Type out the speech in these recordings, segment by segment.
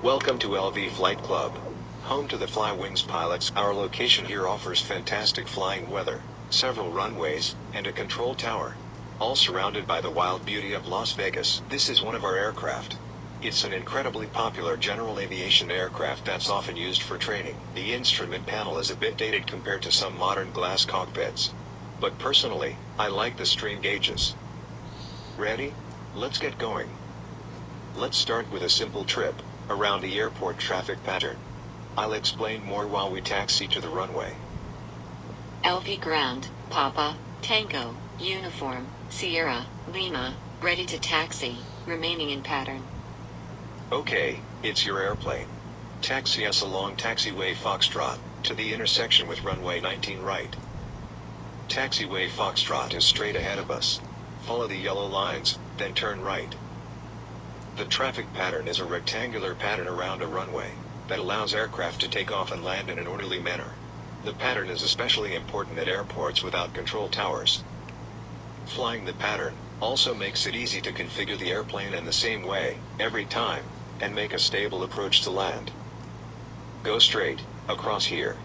Welcome to LV Flight Club, home to the Flywings pilots. Our location here offers fantastic flying weather, several runways, and a control tower, all surrounded by the wild beauty of Las Vegas. This is one of our aircraft. It's an incredibly popular general aviation aircraft that's often used for training. The instrument panel is a bit dated compared to some modern glass cockpits, but personally, I like the stream gauges. Ready? Let's get going. Let's start with a simple trip around the airport traffic pattern. I'll explain more while we taxi to the runway. LV ground, Papa, Tango, uniform, Sierra, Lima, ready to taxi, remaining in pattern. Okay, it's your airplane. Taxi us along taxiway Foxtrot to the intersection with runway 19 right. Taxiway Foxtrot is straight ahead of us. Follow the yellow lines, then turn right. The traffic pattern is a rectangular pattern around a runway that allows aircraft to take off and land in an orderly manner. The pattern is especially important at airports without control towers. Flying the pattern also makes it easy to configure the airplane in the same way every time and make a stable approach to land. Go straight across here.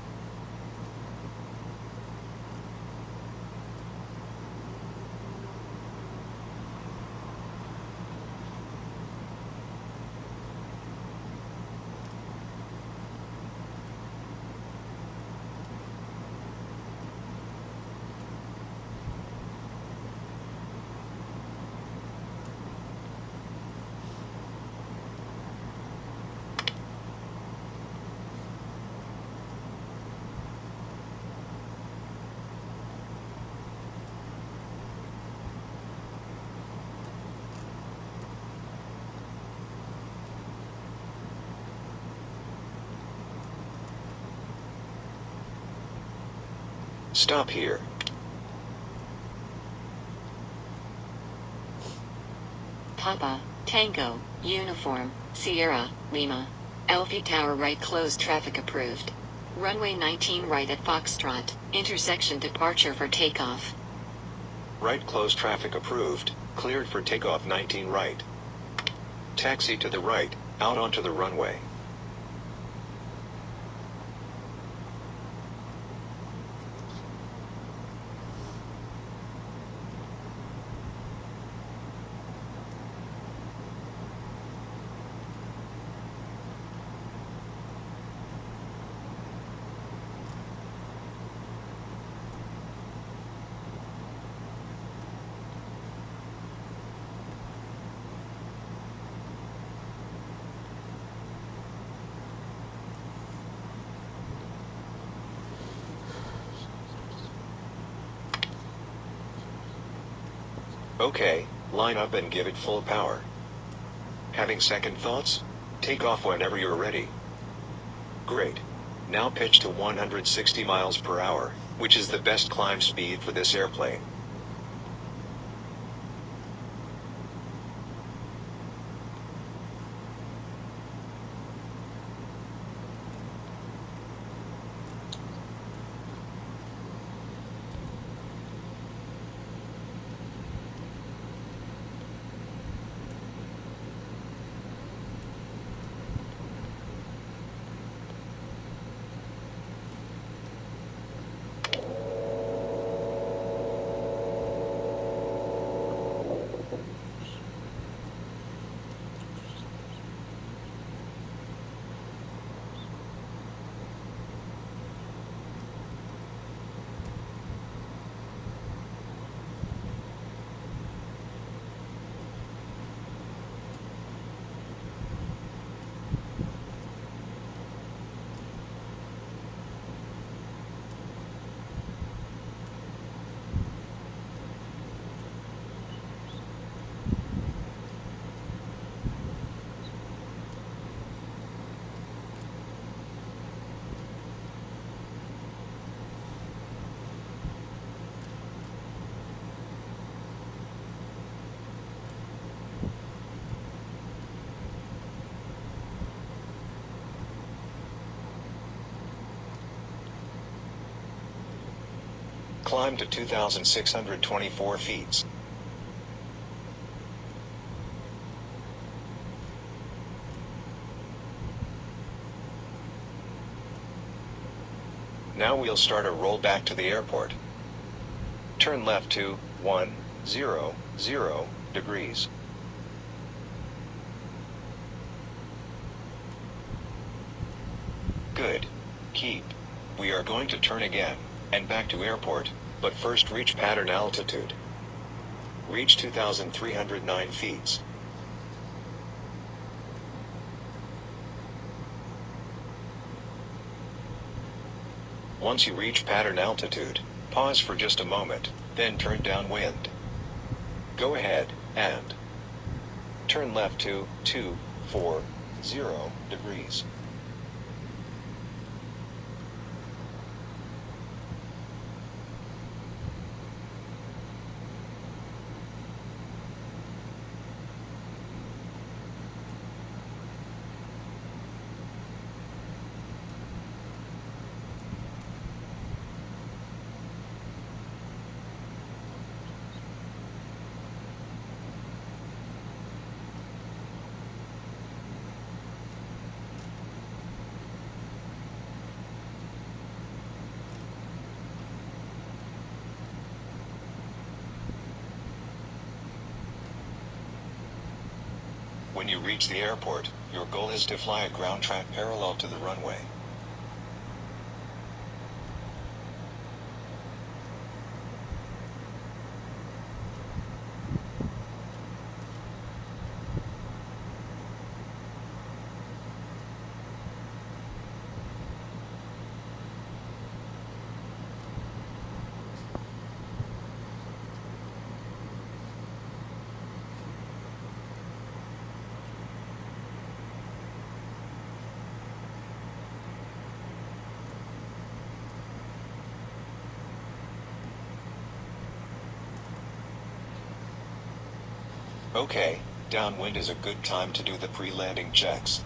Stop here. Papa, Tango, uniform, Sierra, Lima. LV tower right closed, traffic approved. Runway 19 right at Foxtrot, intersection departure for takeoff. Right closed, traffic approved, cleared for takeoff 19 right. Taxi to the right, out onto the runway. Okay, line up and give it full power. Having second thoughts? Take off whenever you're ready. Great. Now pitch to 160 miles per hour, which is the best climb speed for this airplane. Climb to 2,624 feet. Now we'll start a roll back to the airport. Turn left to 100 degrees. Good. Keep. We are going to turn again, and back to airport, but first reach pattern altitude. Reach 2,309 feet. Once you reach pattern altitude, pause for just a moment, then turn downwind. Go ahead, and turn left to 240 degrees. When you reach the airport, your goal is to fly a ground track parallel to the runway. Okay, downwind is a good time to do the pre-landing checks.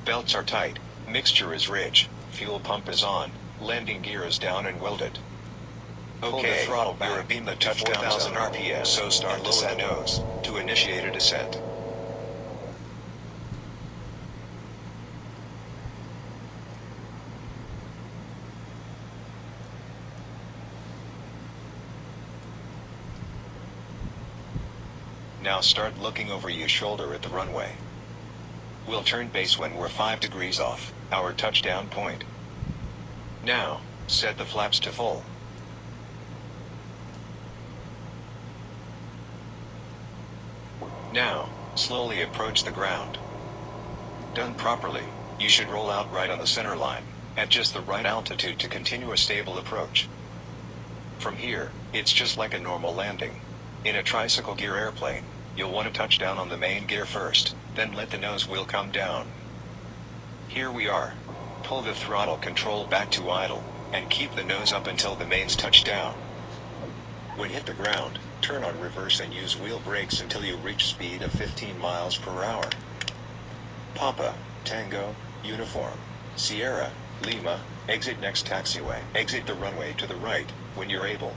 Belts are tight, mixture is rich, fuel pump is on, landing gear is down and welded. Okay, throttle back. You're abeam the touchdown 4,000 RPM, so start low at the nose to initiate a descent. Now start looking over your shoulder at the runway. We'll turn base when we're 5 degrees off our touchdown point. Now, set the flaps to full. Now, slowly approach the ground. Done properly, you should roll out right on the center line, at just the right altitude to continue a stable approach. From here, it's just like a normal landing. In a tricycle gear airplane, you'll want to touch down on the main gear first, then let the nose wheel come down. Here we are. Pull the throttle control back to idle, and keep the nose up until the mains touch down. When hit the ground, turn on reverse and use wheel brakes until you reach speed of 15 miles per hour. Papa, Tango, Uniform, Sierra, Lima, exit next taxiway. Exit the runway to the right, when you're able.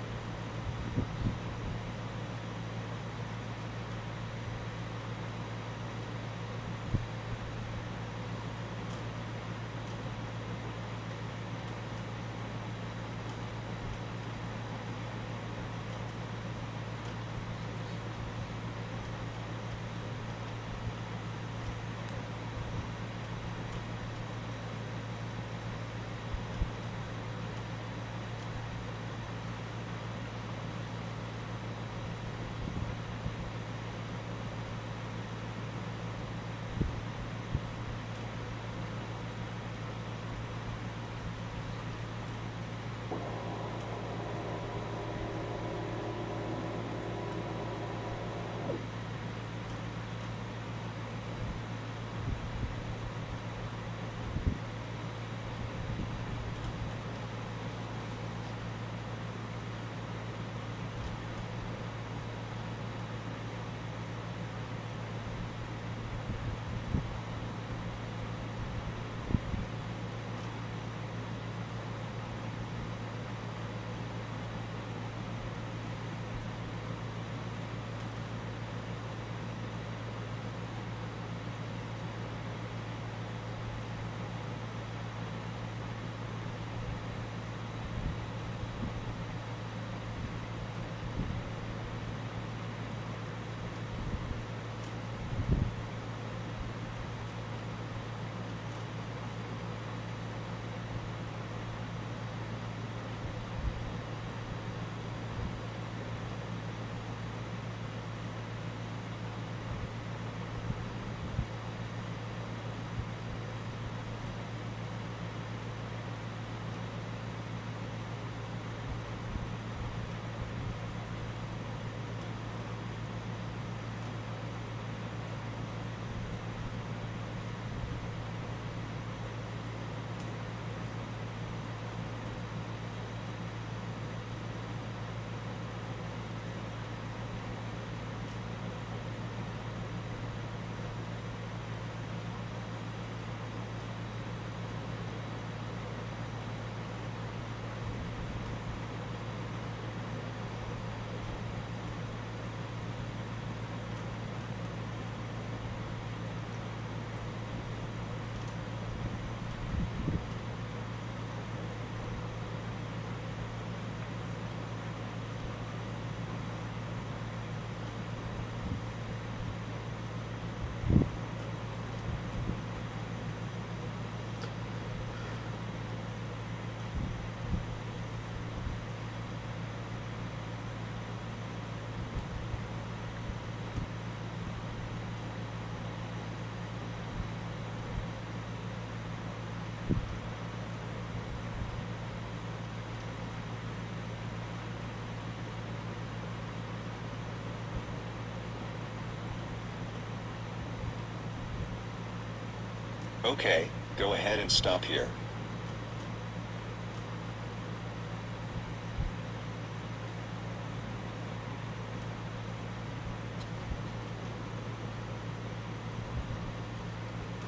Okay, go ahead and stop here.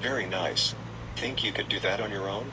Very nice. Think you could do that on your own?